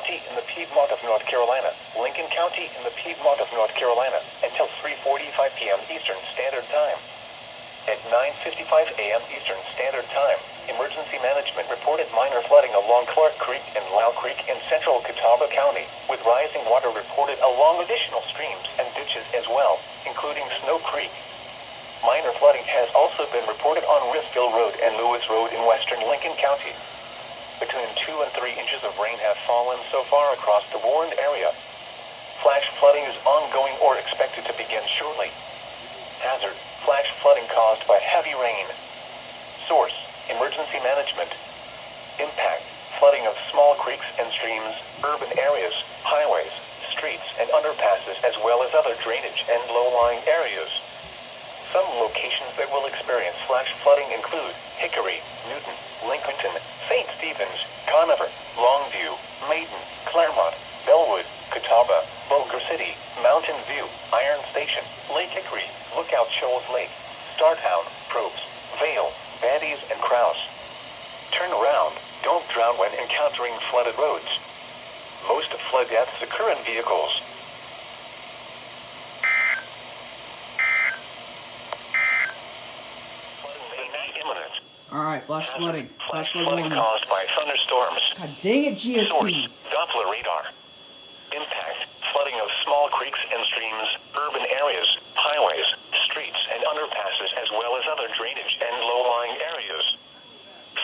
County in the Piedmont of North Carolina, Lincoln County in the Piedmont of North Carolina, until 3:45 p.m. Eastern Standard Time. At 9:55 a.m. Eastern Standard Time, Emergency Management reported minor flooding along Clark Creek and Low Creek in central Catawba County, with rising water reported along additional streams and ditches as well, including Snow Creek. Minor flooding has also been reported on Rissville Road and Lewis Road in western Lincoln County. Between 2 and 3 inches of rain have fallen so far across the warned area. Flash flooding is ongoing or expected to begin shortly. Hazard: flash flooding caused by heavy rain. Source: Emergency Management. Impact: flooding of small creeks and streams, urban areas, highways, streets, and underpasses, as well as other drainage and low-lying areas. Some locations that will experience flash flooding include Hickory, Newton, Lincolnton, St. Stephen's, Conover, Longview, Maiden, Claremont, Bellwood, Catawba, Boulder City, Mountain View, Iron Station, Lake Hickory, Lookout Shoals Lake, Startown, Probes, Vale, Baddies, and Krause. Turn around. Don't drown when encountering flooded roads. Most flood deaths occur in vehicles. Flooding may be imminent. Alright, flash flooding. Flash flooding caused by thunderstorms. God dang it, GSP. Source: Doppler radar. Impact: flooding of small creeks and streams, urban areas, highways, streets, and underpasses, as well as other drainage and low-lying areas.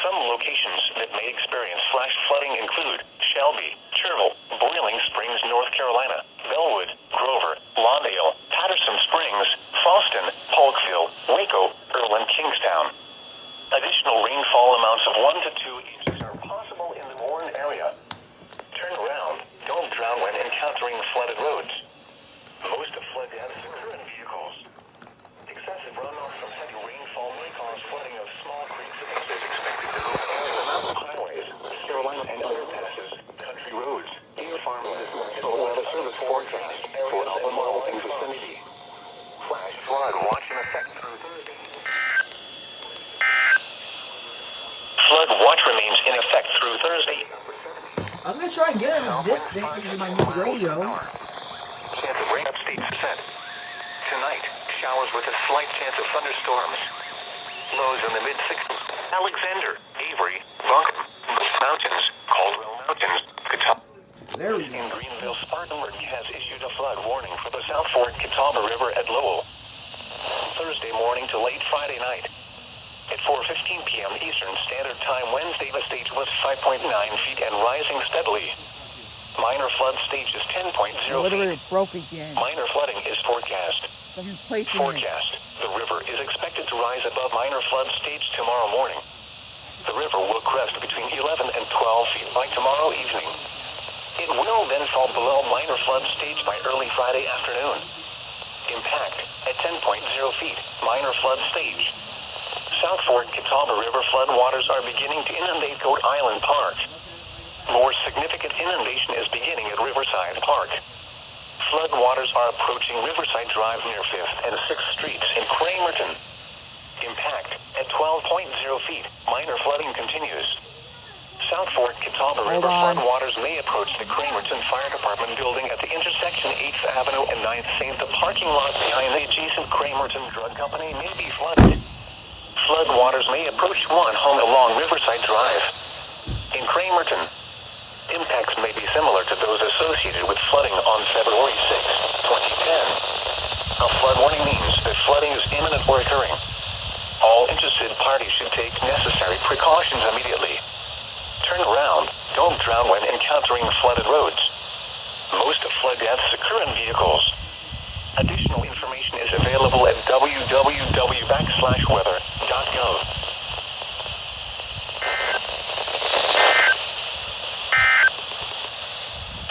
Some locations that may experience flash flooding include Shelby, Cherville, Boiling Springs, North Carolina, Bellwood, Grover, Lawndale, Patterson Springs, Foston, Polkville, Waco, Earl, and Kingstown. Additional rainfall amounts of 1 to 2 inches are possible in the Warren area. Turn around. Don't drown when encountering flooded roads. Most flood deaths occur in vehicles. Excessive runoff from heavy rainfall may cause flooding of small creeks and is expected to move areas, highways, Carolina and underpasses, country roads, near farmland. National Weather Service forecast for Albemarle and vicinity. Flash flood watch in effect through Thursday. Flood watch remains in effect through Thursday. I was gonna try and get it on this thing because of my new radio. Chance of rain upstate percent. Tonight, showers with a slight chance of thunderstorms. Lows in the mid-60s. Alexander, Avery, Buncombe, Mountains, Caldwell Mountains, Catawba. There we go. In Greenville, Spartanburg has issued a flood warning for the South Fork Catawba River at Lowell. Thursday morning to late Friday night. At 4:15 p.m. Eastern Standard Time Wednesday, the stage was 5.9 feet and rising steadily. Minor flood stage is 10.0 Literally feet. broke again. Minor flooding is forecast. So I'm replacing it. Forecast. The river is expected to rise above minor flood stage tomorrow morning. The river will crest between 11 and 12 feet by tomorrow evening. It will then fall below minor flood stage by early Friday afternoon. Impact at 10.0 feet, minor flood stage. South Fork Catawba River flood waters are beginning to inundate Goat Island Park. More significant inundation is beginning at Riverside Park. Flood waters are approaching Riverside Drive near 5th and 6th Streets in Cramerton. Impact at 12.0 feet, minor flooding continues. South Fork Catawba River flood waters may approach the Cramerton Fire Department building at the intersection 8th Avenue and 9th St. The parking lot behind the adjacent Cramerton Drug Company may be flooded. Flood waters may approach one home along Riverside Drive. In Cramerton, impacts may be similar to those associated with flooding on February 6, 2010. A flood warning means that flooding is imminent or occurring. All interested parties should take necessary precautions immediately. Turn around. Don't drown when encountering flooded roads. Most flood deaths occur in vehicles. Additional information is available at www.weather.gov.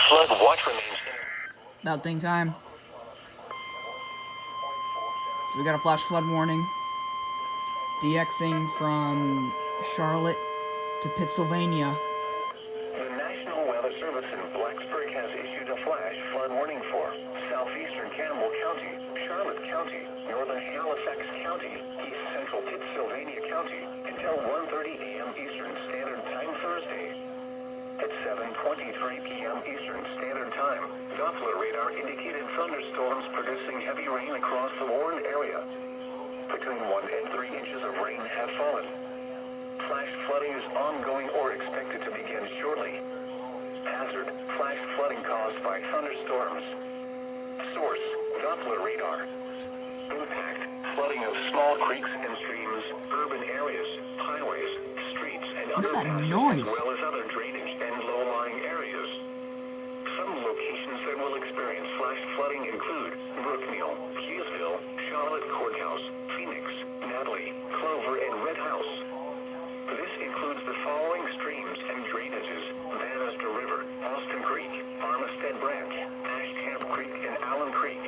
Flood watch remains in. About dang time. So we got a flash flood warning. DXing from Charlotte to Pennsylvania. The National Weather Service in Blacksburg has issued a flash flood warning for southeastern Campbell County, Charlotte County, northern Halifax County, east central Pittsylvania County, until 1:30 a.m. Eastern Standard Time Thursday. At 7:23 p.m. Eastern Standard Time, Doppler radar indicated thunderstorms producing heavy rain across the Warren area. Between 1 and 3 inches of rain have fallen. Flash flooding is ongoing or expected to begin shortly. Hazard, flash flooding caused by thunderstorms. Source, Doppler radar. Impact, flooding of small creeks and streams, urban areas, highways, streets, and What is that underpasses, noise? as well as other drainage and low-lying areas. Some locations that will experience flash flooding include Brookmeal, Keysville, Charlotte Courthouse, Phoenix, Natalie, Clover, and Red House. This includes the following streams and drainages: Bannister River, Austin Creek, Armistead Branch, Ash Camp Creek, and Allen Creek.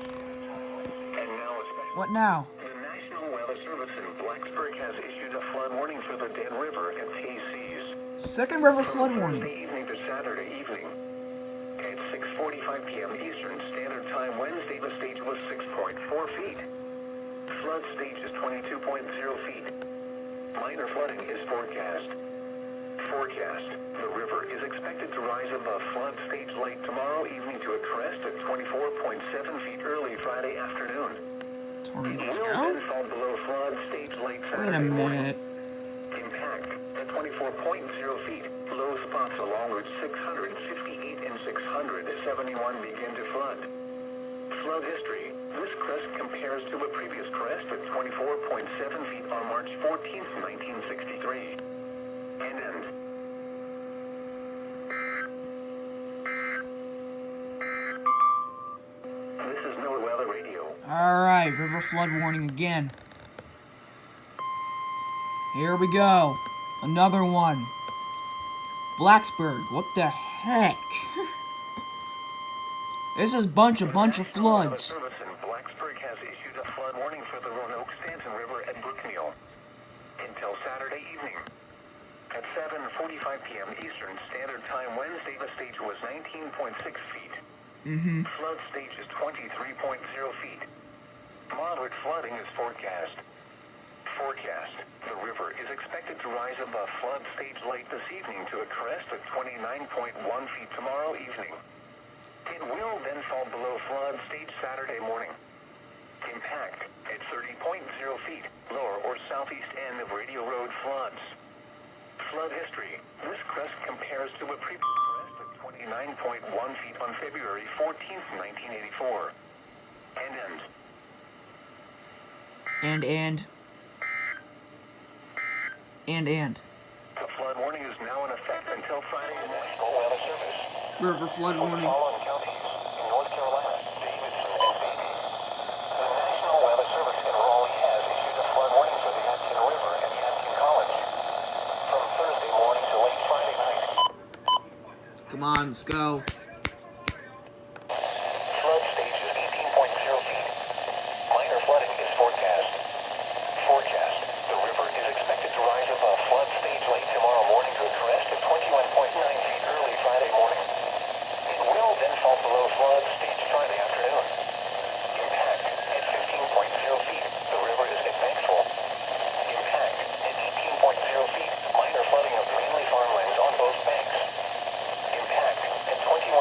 And now a special... What now? The National Weather Service in Blacksburg has issued a flood warning for the Dead River and Pacey's. Second river flood From warning. Thursday evening to Saturday evening. At 6:45 p.m. Eastern Standard Time Wednesday, the stage was 6.4 feet. Flood stage is 22.0 feet. Minor flooding is forecast. Forecast. The river is expected to rise above flood stage late tomorrow evening to a crest at 24.7 feet early Friday afternoon. It will then fall below flood stage late Wait a Saturday morning. minute. Impact at 24.0 feet. Low spots along Route 658 and 671 begin to flood. Flood history. This crest compares to a previous crest at 24.7 feet on March 14, 1963. And end. This is NOAA Weather Radio. Alright, river flood warning again. Here we go. Another one. Blacksburg. What the heck? This is bunch of Weather floods. Service in Blacksburg has issued a flood warning for the Roanoke Stanton River at Brookmeal until Saturday evening. At 7:45 p.m. Eastern Standard Time Wednesday, the stage was 19.6 feet. Flood stage is 23.0 feet. Moderate flooding is forecast. Forecast. The river is expected to rise above flood stage late this evening to a crest at 29.1 feet tomorrow evening. It will then fall below flood stage Saturday morning. Impact at 30.0 feet, lower or southeast end of Radio Road floods. Flood history. This crest compares to a previous crest at 29.1 feet on February 14th, 1984. And end. And. The flood warning is now in effect until Friday. The National Weather Service. River flood For the warning. following counties in North Carolina, Davidson and Beatty. The National Weather Service in Raleigh has issued a flood warning for the Yadkin River and Yadkin College from Thursday morning to late Friday night. Come on, let's go. Flood stage is 18.0 feet. Minor flooding is forecast. Forecast. The river is expected to rise above flood stage late tomorrow morning to a crest at 21.9 feet early Friday morning. It will then fall below flood stage Friday afternoon. Impact at 15.0 feet. The river is impactful. Impact at 18.0 feet. Minor flooding of mainly farmlands on both banks. Impact at 21.9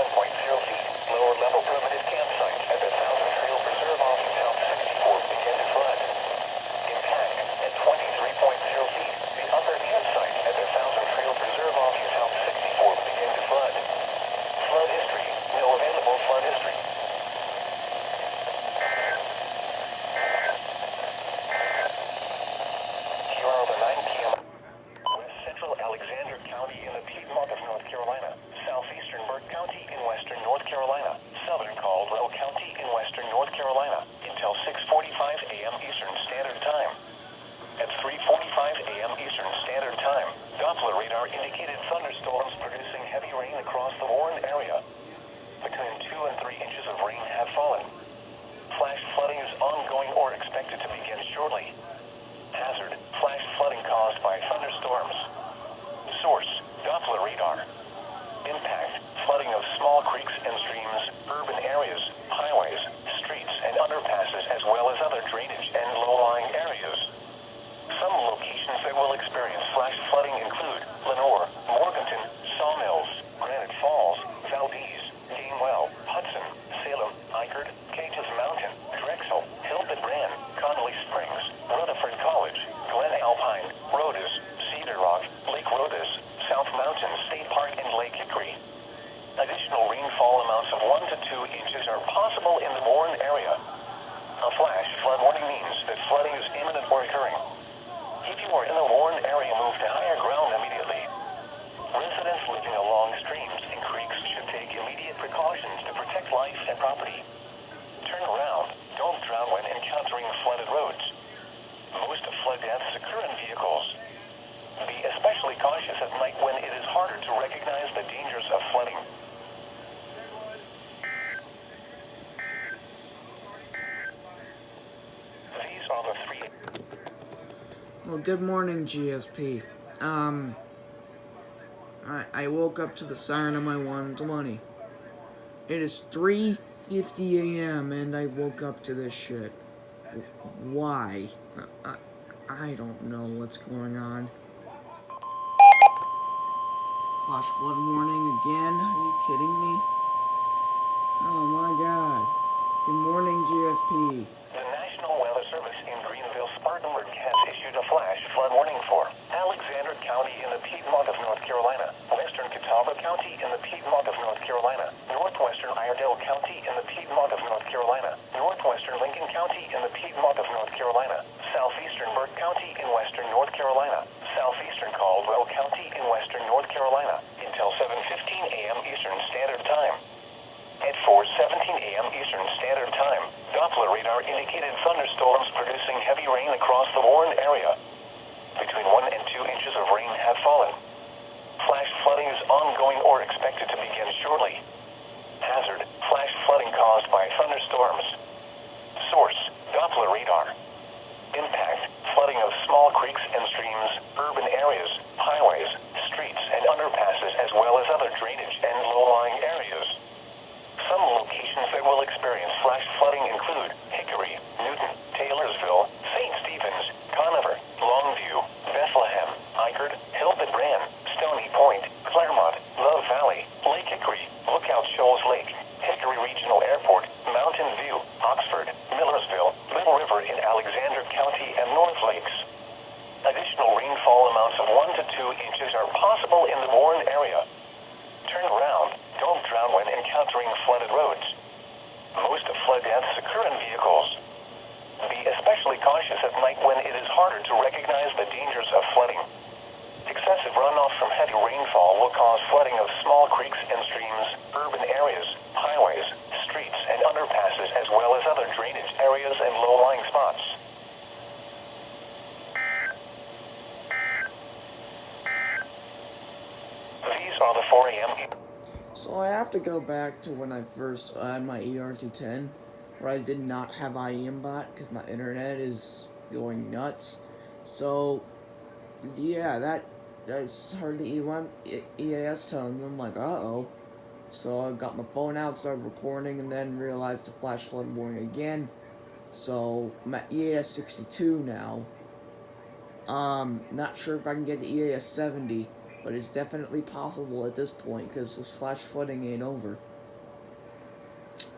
flash flooding include Lenore, Morganton, Sawmills, Granite Falls, Valdez, Gamewell, Hudson, Salem, Eichard, Cages Mountain, Drexel, Hilton Brand, Connolly Springs, Rutherford College, Glen Alpine, Rhodes, Cedar Rock, Lake Rhodes, South Mountain State Park, and Lake Hickory. Additional rainfall amounts of 1 to 2 inches are possible in the Warren area. A flash flood warning means that flooding is imminent or occurring. If you are in the Warren area, move to higher ground immediately. Residents living along streams and creeks should take immediate precautions to protect life and property. Turn around. Don't drown when encountering flooded roads. Most flood deaths occur in vehicles. Be especially cautious at night when it is harder to recognize the dangers of flooding. These are the 3. Well, good morning, GSP. I woke up to the siren on my 120. It is 3:50 a.m. and I woke up to this shit. Why? I don't know what's going on. Flash flood warning again? Are you kidding me? Oh my god. Good morning, GSP. The National Weather Service in Greenville, Spartanburg has issued a flash flood warning for Alexander County in the Piedmont of North Carolina, Western Catawba County in the Piedmont of North Carolina, Northwestern Iredell County in the Piedmont of North Carolina, Northwestern Lincoln County in the Piedmont of North Carolina, Southeastern Burke County in Western North Carolina, Southeastern Caldwell County in Western North Carolina, until 7:15 a.m. Eastern Standard Time. At 4:17 a.m. Eastern Standard Time, Doppler radar indicated thunderstorms producing heavy rain across the Warren area. Between 1 and 2 inches of rain have fallen. Flash flooding is ongoing or expected to begin shortly. Hazard: flash flooding caused by thunderstorms. Source: Doppler radar. Impact: flooding of small creeks and streams, urban areas, highways, streets, and underpasses, as well as other drainage and low-lying areas. Some locations that will experience flash flooding include Hickory, Newton, Taylorsville, St. Stephen's, Conover, Longview, Bethlehem, Eichard, Hilton Brand, Stony Point, Claremont, Love Valley, Lake Hickory, Lookout Shoals Lake, Hickory Regional Airport, Mountain View, Oxford, Millersville, Little River in Alexander County, and North Lakes. Additional rainfall amounts of 1 to 2 inches are possible in the Warren area. Turn around. Don't drown when encountering flooded roads. Most flood deaths occur in vehicles. Be especially cautious at night when it is harder to recognize the dangers of flooding. Excessive runoff from heavy rainfall will cause flooding of small creeks and streams, urban areas, highways, streets, and underpasses, as well as other drainage areas and low-lying spots. These are the 4 a.m. So I have to go back to when I first had my ER210, where I did not have IEMBot because my internet is going nuts. So yeah, that's hard to EAS tones. I'm like, uh-oh. So I got my phone out, started recording, and then realized the flash flood warning again. So I'm at EAS 62 now. Not sure if I can get to EAS 70. But it's definitely possible at this point, because this flash flooding ain't over.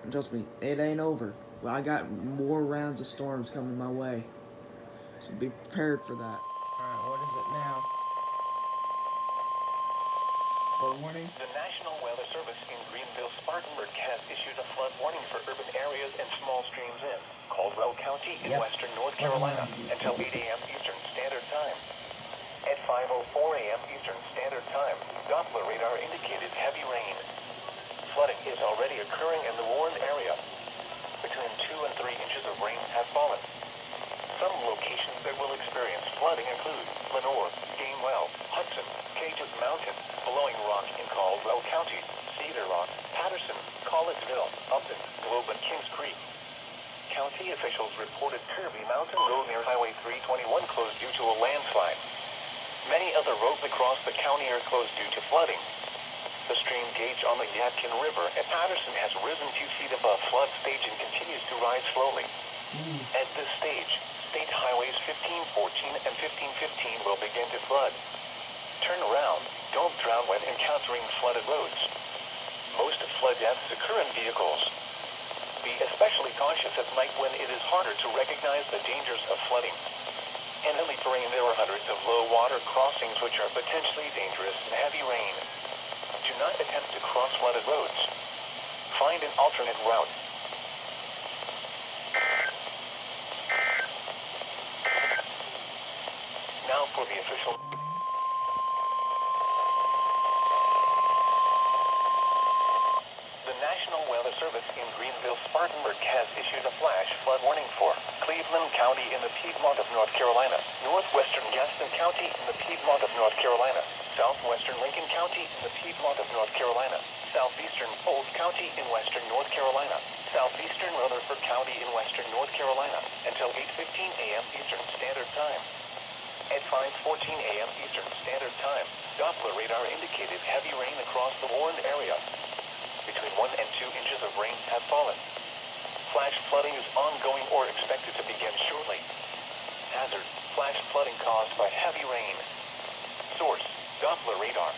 Trust me, it ain't over. Well, I got more rounds of storms coming my way. So be prepared for that. Alright, what is it now? Flood warning? The National Weather Service in Greenville, Spartanburg has issued a flood warning for urban areas and small streams in Caldwell County in western North Carolina until 8 a.m. Eastern Standard Time. At 5:04 a.m. Eastern Standard Time, Doppler radar indicated heavy rain. Flooding is already occurring in the Warren area. Between 2 and 3 inches of rain have fallen. Some locations that will experience flooding include Lenore, Gamewell, Hudson, Cages Mountain, Blowing Rock in Caldwell County, Cedar Rock, Patterson, Collegeville, Upton, Globe, and Kings Creek. County officials reported Kirby Mountain Road near Highway 321 closed due to a landslide. Many other roads across the county are closed due to flooding. The stream gauge on the Yadkin River at Patterson has risen 2 feet above flood stage and continues to rise slowly. At this stage, state highways 1514 and 1515 will begin to flood. Turn around, don't drown when encountering flooded roads. Most flood deaths occur in vehicles. Be especially cautious at night when it is harder to recognize the dangers of flooding. In early terrain, there are hundreds of low water crossings which are potentially dangerous in heavy rain. Do not attempt to cross flooded roads. Find an alternate route. Now for the official... The National Weather Service in Greenville-Spartanburg has issued a flash flood warning for Cleveland County in the Piedmont of North Carolina, northwestern Gaston County in the Piedmont of North Carolina, southwestern Lincoln County in the Piedmont of North Carolina, southeastern Polk County in western North Carolina, southeastern Rutherford County in western North Carolina, until 8:15 a.m. Eastern Standard Time. At 5:14 a.m. Eastern Standard Time, Doppler radar indicated heavy rain across the warned area. Between 1 and 2 inches of rain have fallen. Flash flooding is ongoing or expected to begin shortly. Hazard: flash flooding caused by heavy rain. Source: Doppler radar.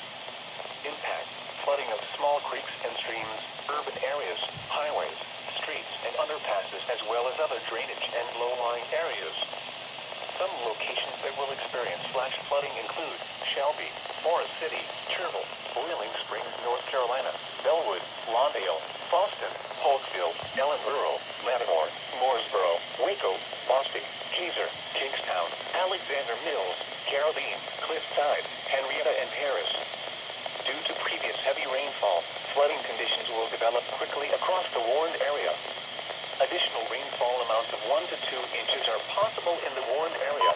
Impact: flooding of small creeks and streams, urban areas, highways, streets, and underpasses, as well as other drainage and low-lying areas. Some locations that will experience flash flooding include Shelby, Forest City, Cherville, Boiling Springs, North Carolina, Bellwood, Lawndale, Boston, Polkville, Ellen Rural, Lattimore, Mooresboro, Waco, Boston, Keyser, Kingstown, Alexander Mills, Caroline, Cliffside, Henrietta, and Paris. Due to previous heavy rainfall, flooding conditions will develop quickly across the warned area. Additional rainfall amounts of 1 to 2 inches are possible in the warned area.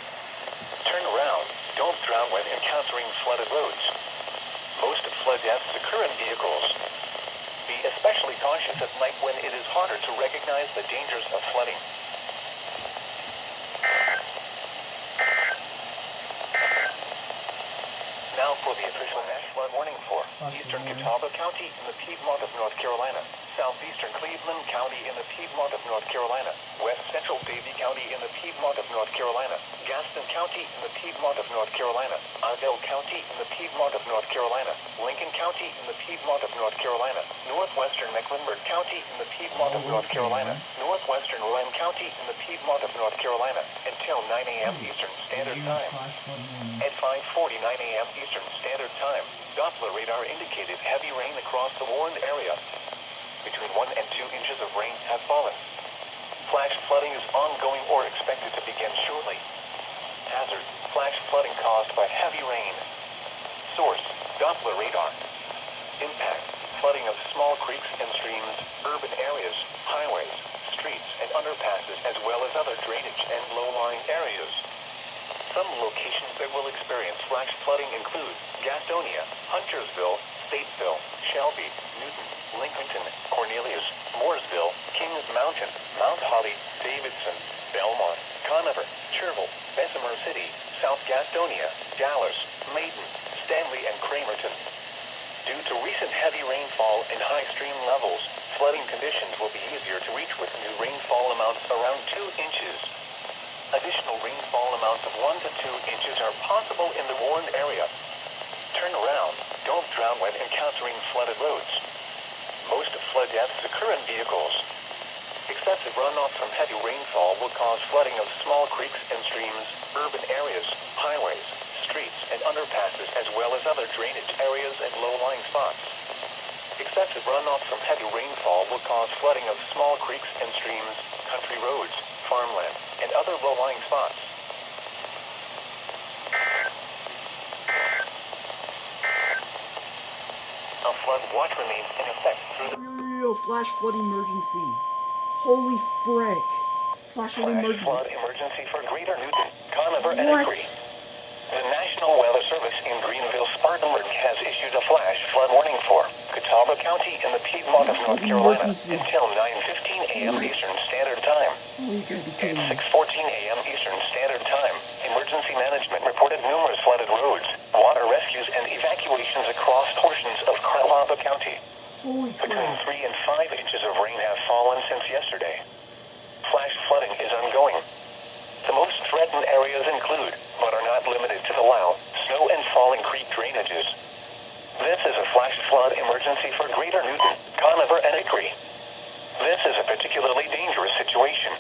Turn around, don't drown when encountering flooded roads. Most flood deaths occur in vehicles. Be especially cautious at night when it is harder to recognize the dangers of flooding. Now for the official national flood warning for eastern Catawba County in the Piedmont of North Carolina, southeastern Cleveland County in the Piedmont of North Carolina, west central Davie County in the Piedmont of North Carolina, Gaston County in the Piedmont of North Carolina, Iredell County in the Piedmont of North Carolina, Lincoln County in the Piedmont of North Carolina, northwestern Mecklenburg County in the Piedmont of North Carolina, northwestern Rowan County in the Piedmont of North Carolina, until 9 a.m. Eastern Standard Time. At 5:49 a.m. Eastern Standard Time, Doppler radar indicated heavy rain across the warned area. Between 1 and 2 inches of rain have fallen. Flash flooding is ongoing or expected to begin shortly. Hazard: flash flooding caused by heavy rain. Source: Doppler radar. Impact: flooding of small creeks and streams, urban areas, highways, streets, and underpasses, as well as other drainage and low-lying areas. Some locations that will experience flash flooding include Gastonia, Huntersville, Statesville, Shelby, Newton, Lincolnton, Cornelius, Mooresville, Kings Mountain, Mount Holly, Davidson, Belmont, Conover, Cherville, Bessemer City, South Gastonia, Dallas, Maiden, Stanley, and Cramerton. Due to recent heavy rainfall and high stream levels, flooding conditions will be easier to reach with new rainfall amounts around 2 inches. Additional rainfall amounts of 1 to 2 inches are possible in the warned area. Turn around, don't drown when encountering flooded roads. Most flood deaths occur in vehicles. Excessive runoff from heavy rainfall will cause flooding of small creeks and streams, urban areas, highways, streets, and underpasses, as well as other drainage areas and low-lying spots. Excessive runoff from heavy rainfall will cause flooding of small creeks and streams, country roads, farmland, and other low-lying spots. A flood watch remains in effect through the... Yo, flash flood emergency. Holy frick. Flash flood emergency. Flood emergency for Greater Newton, Conover, and What? Hickory. The National Weather Service in Greenville-Spartanburg has issued a flash flood warning for Catawba County in the Piedmont of North Carolina until 9:15 a.m. Eastern Standard Time. Oh, you gotta be At kidding me. 6:14 a.m. Eastern Standard Time, emergency management reported numerous flooded roads, water rescues, and evacuations across portions of Catawba County. Holy Between crap. 3 and 5 inches of rain have fallen since yesterday. Flash flooding is flood emergency for Greater Newton, Conover, and Hickory. This is a particularly dangerous situation.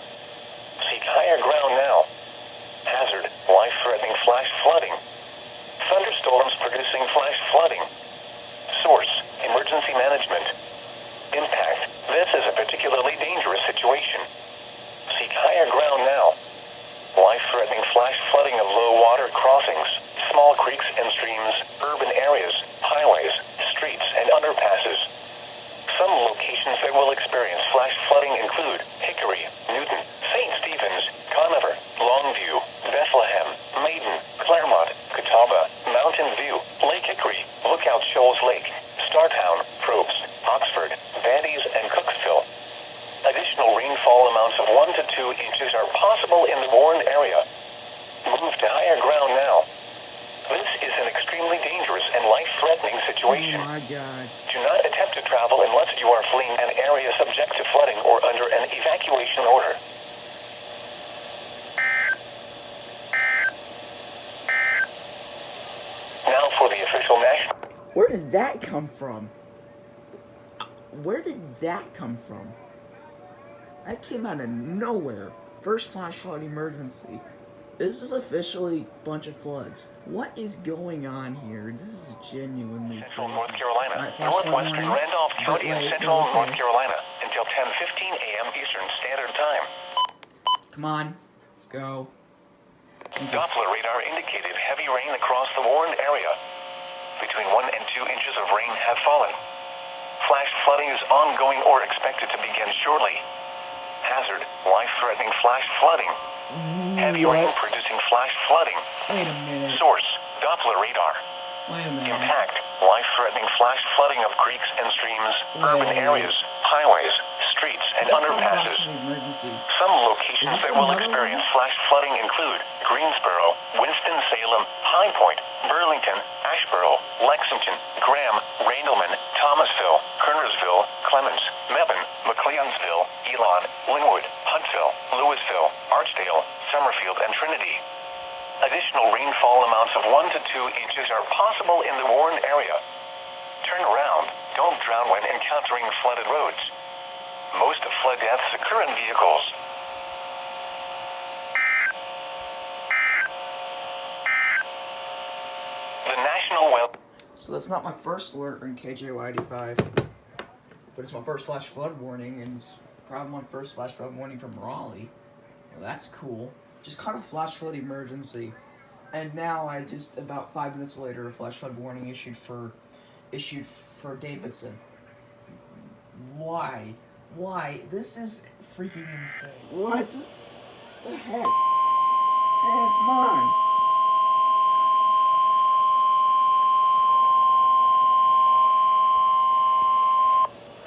Seek higher ground now. Hazard, life-threatening flash flooding. Thunderstorms producing flash flooding. Source, emergency management. Impact, this is a particularly dangerous situation. Seek higher ground now. Life-threatening flash flooding of low water crossings, small creeks and streams, urban areas, highways, streets, and underpasses. Some locations that will experience flash flooding include Hickory, Newton, St. Stephen's, Conover, Longview, Bethlehem, Maiden, Claremont, Catawba, Mountain View, Lake Hickory, Lookout Shoals Lake, Startown, Probst, Oxford, Bandies, and Cooksville. Additional rainfall amounts of 1 to 2 inches are possible in the warned area. Move to higher ground now. This is an extremely dangerous and life-threatening situation. Oh my God. Do not attempt to travel unless you are fleeing an area subject to flooding or under an evacuation order. Now for the official national... Where did that come from? Where did that come from? That came out of nowhere. First flash flood emergency. This is officially a bunch of floods. What is going on here? This is genuinely Central crazy. North Carolina, Right, flash flood northwestern warning. Randolph It's a bit County, and late, central but okay. North Carolina until 10:15 a.m. Eastern Standard Time. Come on. Go. Doppler radar indicated heavy rain across the warned area. Between 1 and 2 inches of rain have fallen. Flash flooding is ongoing or expected to begin shortly. Hazard, life-threatening flash flooding. Heavy rain producing flash flooding. Wait a minute. Source, Doppler radar. Wait a minute. Impact, life-threatening flash flooding of creeks and streams, urban areas, highways, streets, and Just call underpasses. flash flood emergency. Some locations Is this that will another experience one? flash flooding include Greensboro, Winston-Salem, High Point, Burlington, Asheboro, Lexington, Graham, Randleman, Thomasville, Kernersville, Clemens, Mebane, McLeonsville, Elon, Linwood, Huntsville, Louisville, Archdale, Summerfield, and Trinity. Additional rainfall amounts of 1 to 2 inches are possible in the warned area. Turn around. Don't drown when encountering flooded roads. Most flood deaths occur in vehicles. The National Weather... So that's not my first alert in KJY85, but it's my first flash flood warning, and it's probably my first flash flood warning from Raleigh. Well, that's cool. Just caught a flash flood emergency, and now I just about 5 minutes later, a flash flood warning issued for Davidson. Why? Why? This is freaking insane. What the heck? Hey, come on.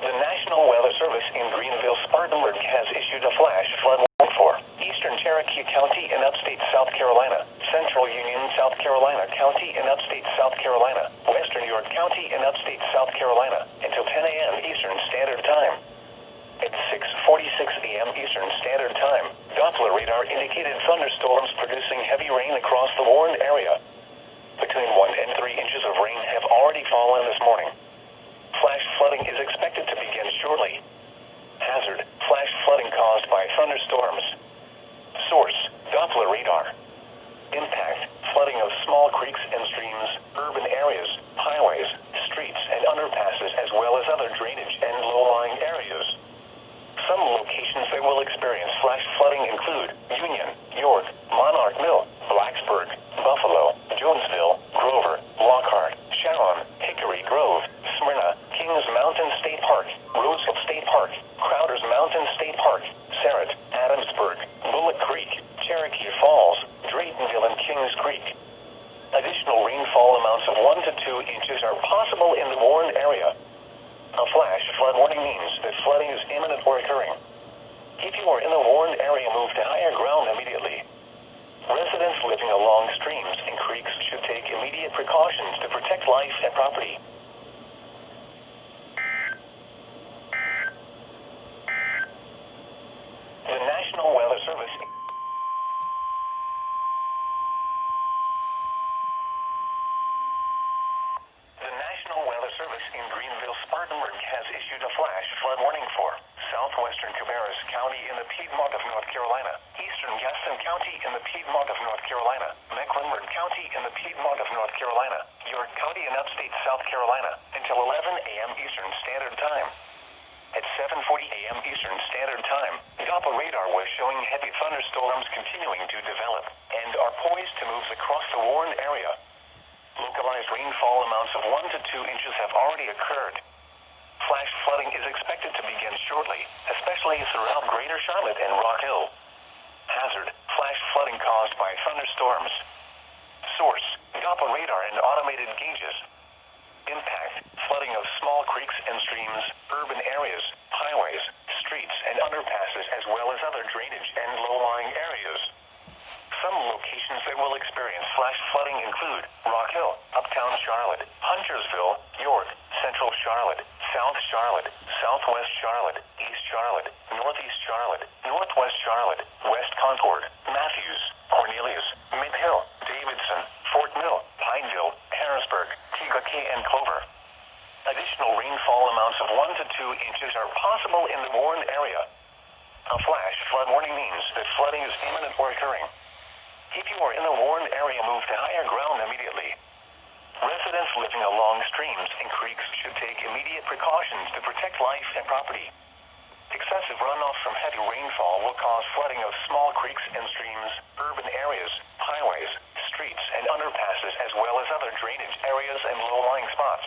The National Weather Service in Greenville, Spartanburg has issued a flash flood warning for eastern Cherokee County in upstate South Carolina, central Union, South Carolina County in upstate South Carolina, western York County in upstate South Carolina, until 10 a.m. Eastern Standard Time. At 6:46 a.m. Eastern Standard Time, Doppler radar indicated thunderstorms producing heavy rain across the warned area. Between 1 and 3 inches of rain have already fallen this morning. Flash flooding is expected to begin shortly. Hazard, flash flooding caused by thunderstorms. Source, Doppler radar. Impact, flooding of small creeks and streams, urban areas, highways, streets, and underpasses, as well as other drainage and low-lying areas. Some locations that will experience flash flooding include Union, York, Monarch Mill, Blacksburg, Buffalo, Jonesville, Grover, Lockhart, Sharon, Hickory Grove, Smyrna, Kings Mountain State Park, Roseville State Park, Crowder's Mountain State Park, Sarrett, Adamsburg, Bullock Creek, Cherokee Falls, Draytonville, and Kings Creek. Additional rainfall amounts of 1 to 2 inches are possible in the warned area. A flash flood warning means that flooding is imminent or occurring. If you are in the warned area, move to higher ground immediately. Residents living along streams and creeks should take immediate precautions to protect life and property. The National Weather Service... The National Weather Service in Spartanburg has issued a flash flood warning for southwestern Cabarrus County in the Piedmont of North Carolina, eastern Gaston County in the Piedmont of North Carolina, Mecklenburg County in the Piedmont of North Carolina, York County in upstate South Carolina, until 11 a.m. Eastern Standard Time. At 7:40 a.m. Eastern Standard Time, Doppler radar was showing heavy thunderstorms continuing to develop and are poised to move across the Warren area. Localized rainfall amounts of 1 to 2 inches have already occurred. Flash flooding is expected to begin shortly, especially throughout Greater Charlotte and Rock Hill. Hazard: flash flooding caused by thunderstorms. Source: Doppler radar and automated gauges. Impact: flooding of small creeks and streams, urban areas, highways, streets, and underpasses, as well as other drainage and low-lying areas. Some locations that will experience flash flooding include Rock Hill, Uptown Charlotte, Huntersville, York, Central Charlotte, South Charlotte, Southwest Charlotte, East Charlotte, Northeast Charlotte, Northwest Charlotte, West Concord, Matthews, Cornelius, Mid-Hill, Davidson, Fort Mill, Pineville, Harrisburg, Teague and Clover. Additional rainfall amounts of 1 to 2 inches are possible in the Warren area. A flash flood warning means that flooding is imminent or occurring. If you are in the Warren area, move to higher ground immediately. Residents living along streams and creeks should take immediate precautions to protect life and property. Excessive runoff from heavy rainfall will cause flooding of small creeks and streams, urban areas, highways, streets, and underpasses, as well as other drainage areas and low-lying spots.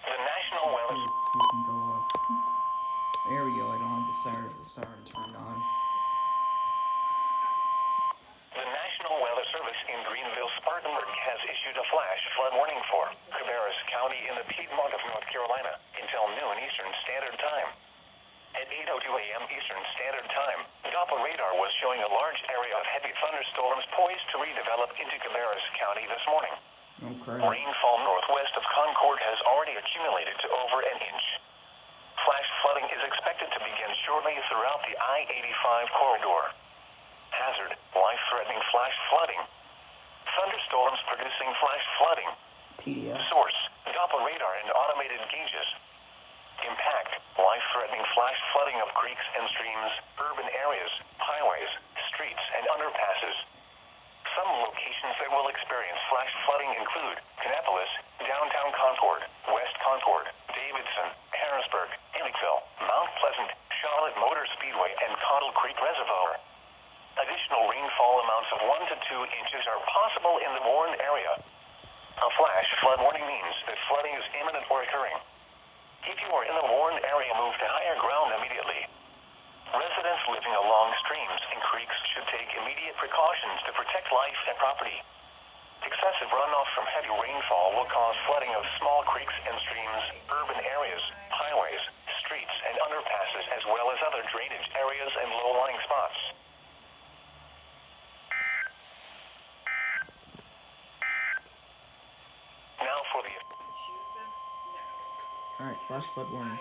The National Weather... You can go off. There we go, I don't have the siren turned on. The National Weather Service in Greenville, Spartanburg has issued a flash flood warning for Cabarrus County in the Piedmont of North Carolina until noon Eastern Standard Time. At 8:02 a.m. Eastern Standard Time, Doppler radar was showing a large area of heavy thunderstorms poised to redevelop into Cabarrus County this morning. Okay. Rainfall northwest of Concord has already accumulated to over an inch. Flash flooding is expected to begin shortly throughout the I-85 corridor. Hazard: life-threatening flash flooding. Thunderstorms producing flash flooding. PDS. Source: Doppler radar and automated gauges. Impact: life-threatening flash flooding of creeks and streams, urban areas, highways, streets, and underpasses. Some locations that will experience flash flooding include Kannapolis, downtown Concord, West Concord, Davidson, Harrisburg, Emmetsville, Mount Pleasant, Charlotte Motor Speedway, and Cottle Creek Reservoir. Additional rainfall amounts of 1 to 2 inches are possible in the Warren area. A flash flood warning means that flooding is imminent or occurring. If you are in the Warren area, move to higher ground immediately. Residents living along streams and creeks should take immediate precautions to protect life and property. Excessive runoff from heavy rainfall will cause flooding of small creeks and streams, urban areas, highways, streets, and underpasses, as well as other drainage areas and low-lying spots. Now for the... Alright, flash flood warning.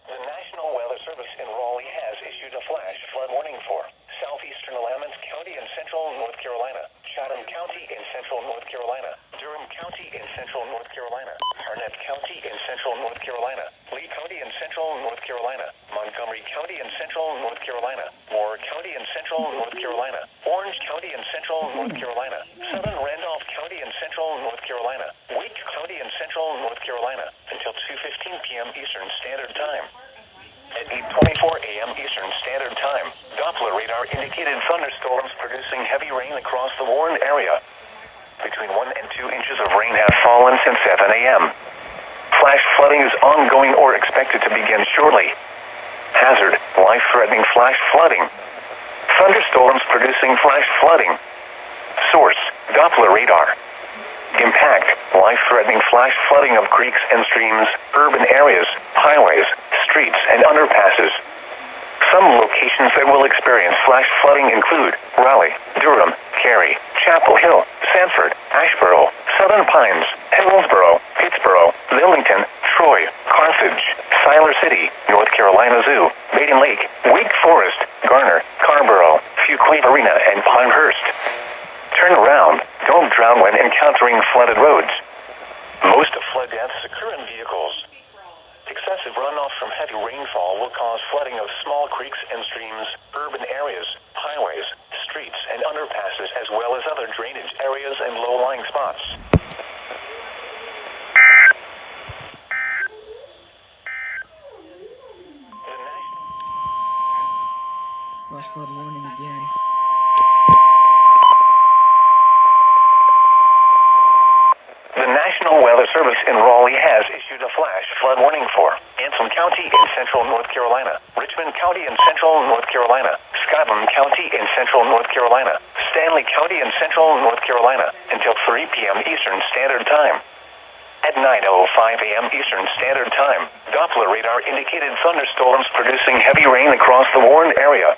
The National Weather Service in Raleigh has issued a flash flood warning for southeastern Willamette County in central North Carolina, Chatham County in central North Carolina, Durham County in central North Carolina, Harnett County in central North Carolina, Lee County in central North Carolina, Montgomery County in central North Carolina, Moore County in central North Carolina, Orange County in central North Carolina, Southern Randolph County in central North Carolina, Wake County in central North Carolina, until 2:15 p.m. Eastern Standard Time. At 8:24 a.m. Eastern Standard Time, Doppler radar indicated thunderstorms producing heavy rain across the Warren area. Between 1 and 2 inches of rain have fallen since 7 a.m. Flash flooding is ongoing or expected to begin shortly. Hazard: life-threatening flash flooding. Thunderstorms producing flash flooding. Source: Doppler radar. Impact: life-threatening flash flooding of creeks and streams, urban areas, highways, streets, and underpasses. Some locations that will experience flash flooding include Raleigh, Durham, Cary, Chapel Hill, Sanford, Asheboro, Southern Pines, Hillsborough, Pittsboro, Lillington, Troy, Carthage, Siler City, North Carolina Zoo, Baden Lake, Wake Forest, Garner, Carborough, Lakeview Queen Arena and Pinehurst. Turn around. Don't drown when encountering flooded roads. Most flood deaths occur in vehicles. Excessive runoff from heavy rainfall will cause flooding of small creeks and streams, urban areas, highways, streets, and underpasses, as well as other drainage areas and low-lying spots. Flash flood warning again. The National Weather Service in Raleigh has issued a flash flood warning for Anson County in central North Carolina, Richmond County in central North Carolina, Scotland County in central North Carolina, Stanley County in central North Carolina, until 3 p.m. Eastern Standard Time. At 9:05 a.m. Eastern Standard Time, Doppler radar indicated thunderstorms producing heavy rain across the warned area.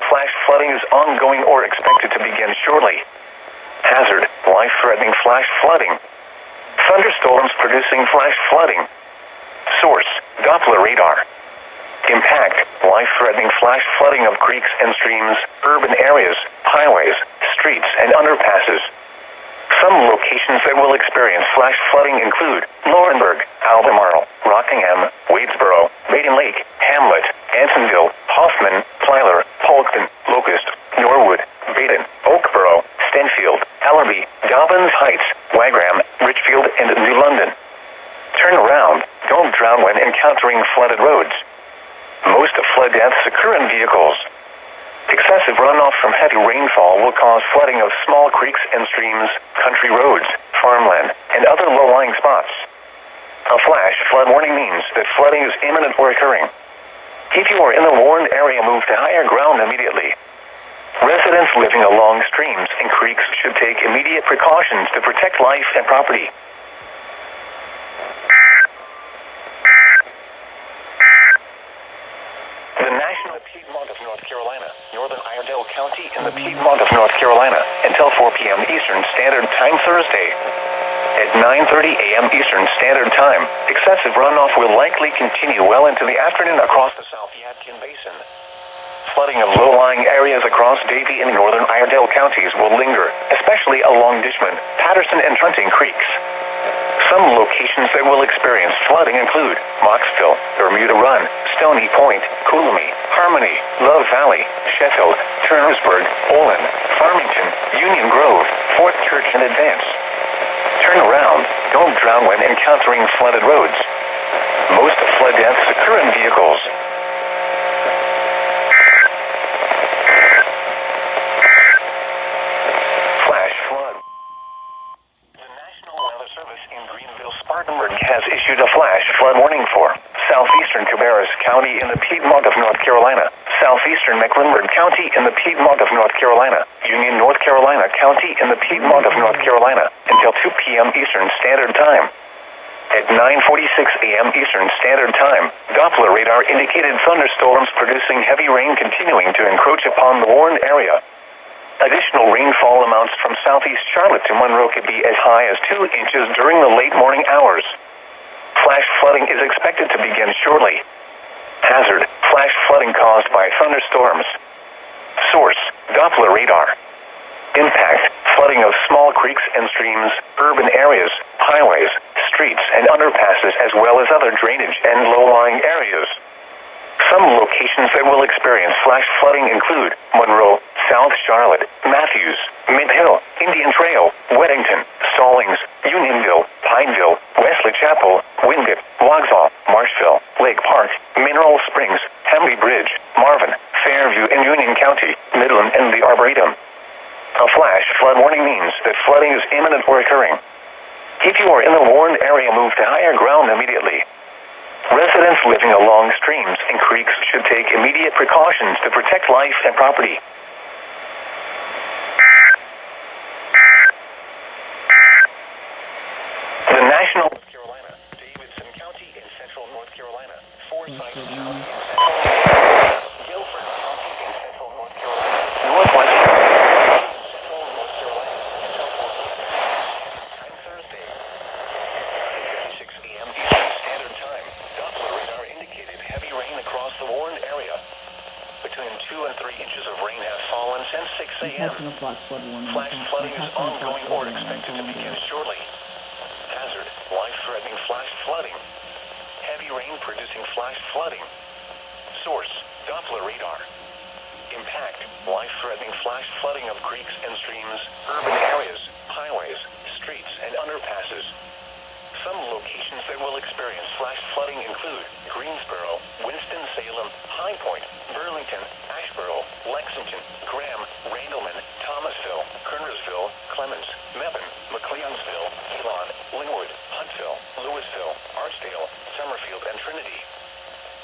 Flash flooding is ongoing or expected to begin shortly. Hazard: life-threatening flash flooding. Thunderstorms producing flash flooding. Source: Doppler radar. Impact: life-threatening flash flooding of creeks and streams, urban areas, highways, streets, and underpasses. Some locations that will experience flash flooding include Laurinburg, Albemarle, Rockingham, Wadesboro, Baden Lake, Hamlet, Ansonville, Hoffman, Tyler, Polkton, Locust, Norwood, Baden, Oakboro, Stenfield, Allerby, Dobbins Heights, Wagram, Richfield, and New London. Turn around. Don't drown when encountering flooded roads. Most flood deaths occur in vehicles. Excessive runoff from heavy rainfall will cause flooding of small creeks and streams, country roads, farmland, and other low-lying spots. A flash flood warning means that flooding is imminent or occurring. If you are in the warned area, move to higher ground immediately. Residents living along streams and creeks should take immediate precautions to protect life and property. The National Piedmont of North Carolina, Northern Iredell County in the Piedmont of North Carolina, until 4 p.m. Eastern Standard Time Thursday. At 9:30 a.m. Eastern Standard Time, excessive runoff will likely continue well into the afternoon across the South Yadkin Basin. Flooding of low-lying areas across Davie and Northern Iredell counties will linger, especially along Dishman, Patterson, and Trunting creeks. Some locations that will experience flooding include Moxville, Bermuda Run, Stony Point, Coolamy, Harmony, Love Valley, Sheffield, Turnersburg, Olin, Farmington, Union Grove, Fort Church, and Advance. Turn around. Don't drown when encountering flooded roads. Most flood deaths occur in vehicles. Flash flood. The National Weather Service in Greenville-Spartanburg has issued a flash flood warning for southeastern Cabarrus County in the Piedmont of North Carolina, southeastern Mecklenburg County in the Piedmont of North Carolina, Union, North Carolina County in the Piedmont of North Carolina, until 2 p.m. Eastern Standard Time. At 9:46 a.m. Eastern Standard Time, Doppler radar indicated thunderstorms producing heavy rain continuing to encroach upon the warned area. Additional rainfall amounts from southeast Charlotte to Monroe could be as high as 2 inches during the late morning hours. Flash flooding is expected to begin shortly. Hazard: flash flooding caused by thunderstorms. Source: Doppler radar. Impact: flooding of small creeks and streams, urban areas, highways, streets, and underpasses, as well as other drainage and low-lying areas. Some locations that will experience flash flooding include Monroe, South Charlotte, Matthews, Mint Hill, Indian Trail, Weddington, Stallings, Unionville, Pineville, Wesley Chapel, Wingate, Wagsall, Marshville, Lake Park, Mineral Springs, Hemley Bridge, Marvin, Fairview in Union County, Midland, and the Arboretum. A flash flood warning means that flooding is imminent or occurring. If you are in the warned area, move to higher ground immediately. Residents living along streams and creeks should take immediate precautions to protect life and property. The National North Carolina, Davidson County in central North Carolina, Forsyth County in central North Carolina, Guilford County in central North Carolina, Northwest Carolina, central North Carolina, until 4 p.m. Time Thursday. At 9:56 a.m. Eastern Standard Time, Doppler radar indicated heavy rain across the warned area. Between 2 2 and 3 inches of rain have fallen since 6 I'm a.m. catching a flash flood warning. Flash flooding is That's ongoing or expected to begin shortly. Hazard, life-threatening flash flooding. Heavy rain producing flash flooding. Source, Doppler radar. Impact, life-threatening flash flooding of creeks and streams, urban areas, highways, streets, and underpasses. Some locations that will experience flash flooding include Greensboro, Winston-Salem, High Point, Burlington, Asheboro, Lexington, Graham, Randleman, Thomasville, Kernersville, Clemens, Mebane, McLeonsville, Elon, Linwood, Huntsville, Louisville, Archdale, Summerfield, and Trinity.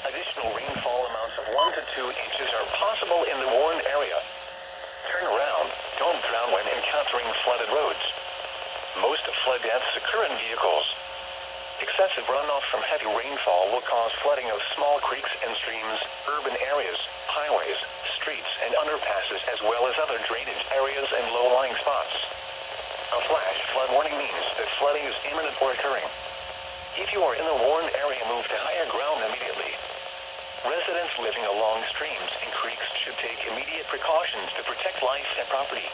Additional rainfall amounts of 1 to 2 inches are possible in the warned area. Turn around, don't drown when encountering flooded roads. Most flood deaths occur in vehicles. Excessive runoff from heavy rainfall will cause flooding of small creeks and streams, urban areas, highways, streets, and underpasses, as well as other drainage areas and low-lying spots. A flash flood warning means that flooding is imminent or occurring. If you are in the warned area, move to higher ground immediately. Residents living along streams and creeks should take immediate precautions to protect life and property.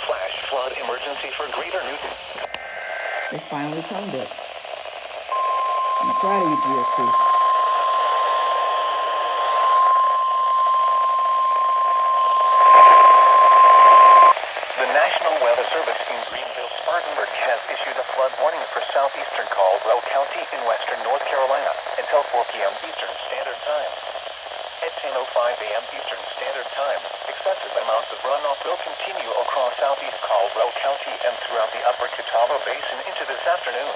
Flash flood emergency for Greater Newton. They finally timed it. I'm proud of you, GSP. The National Weather Service in Greenville-Spartanburg has issued a flood warning for southeastern Caldwell County in western North Carolina until 4 p.m. Eastern Standard Time. At 10:05 a.m. Eastern Standard Time, excessive amounts of runoff will continue across southeast Caldwell County and throughout the upper Catawba Basin into this afternoon.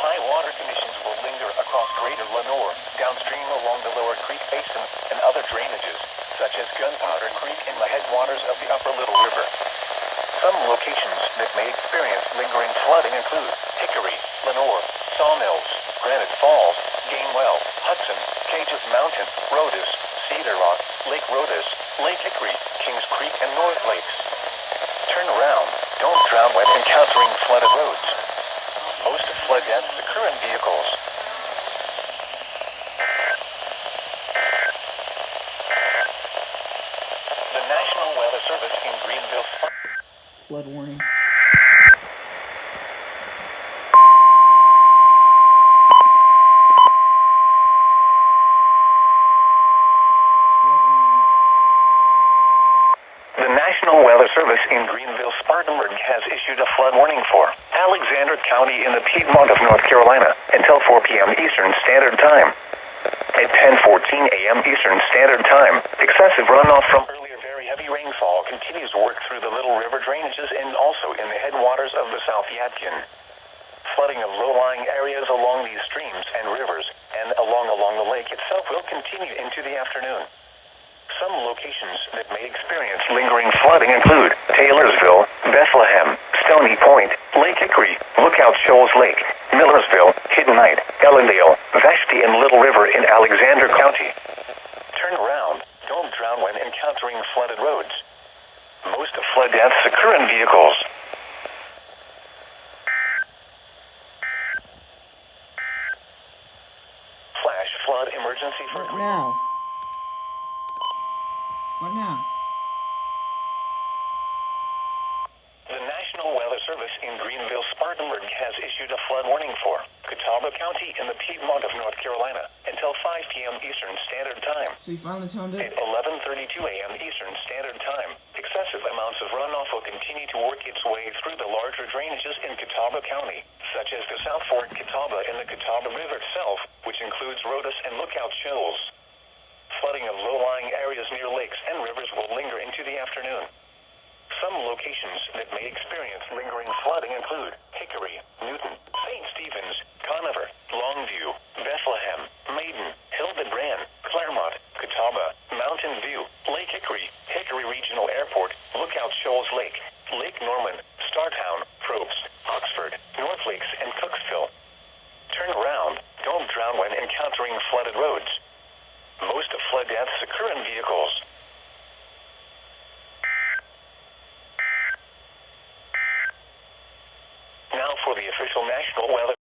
High water conditions will linger across greater Lenoir, downstream along the lower Creek Basin, and other drainages, such as Gunpowder Creek and the headwaters of the upper Little River. Some locations that may experience lingering flooding include Hickory, Lenoir, Sawmills, Granite Falls, Gainwell, Hudson, Cages Mountain, Rhodus, Cedar Rock, Lake Rhodus, Lake Hickory, Kings Creek, and North Lakes. Turn around, don't drown when encountering flooded roads. Most flood deaths occur in vehicles. The National Weather Service in Greenville. Flood warning. The National Weather Service in Greenville-Spartanburg has issued a flood warning for Alexander County in the Piedmont of North Carolina until 4 p.m. Eastern Standard Time. At 10:14 a.m. Eastern Standard Time, excessive runoff from earlier very heavy rainfall continues to work through the Little River drainages and also in the headwaters of the South Yadkin. Flooding of low-lying areas along these streams and rivers and along the lake itself will continue into the afternoon. Some locations that may experience lingering flooding include Taylorsville, Bethlehem, Stony Point, Lake Hickory, Lookout Shoals Lake, Millersville, Hidden Height, Ellendale, Vashti, and Little River in Alexander County. Turn around, don't drown when encountering flooded roads. Most flood deaths occur in vehicles. Flash flood emergency for What now? What now? The National Weather Service in Greenville-Spartanburg has issued a flood warning for Catawba County in the Piedmont of North Carolina until 5 p.m. Eastern Standard Time. So you finally timed At it? 11:32 a.m. Eastern Standard Time, excessive amounts of runoff will continue to work its way through the larger drainages in Catawba County, such as the South Fork Catawba and the Catawba River itself, which includes Rhodus and Lookout Shoals. Flooding of low-lying areas near lakes and rivers will linger into the afternoon. Some locations that may experience lingering flooding include Hickory, Newton, St. Stephen's, Conover, Longview, Bethlehem, Maiden, Hildebrand, Claremont, Catawba, Mountain View, Lake Hickory, Hickory Regional Airport, Lookout Shoals Lake, Lake Norman, Startown, Probst, Oxford, North Lakes, and Cooksville. Turn around, don't drown when encountering flooded roads. Most flood deaths occur in vehicles. Now for the official National Weather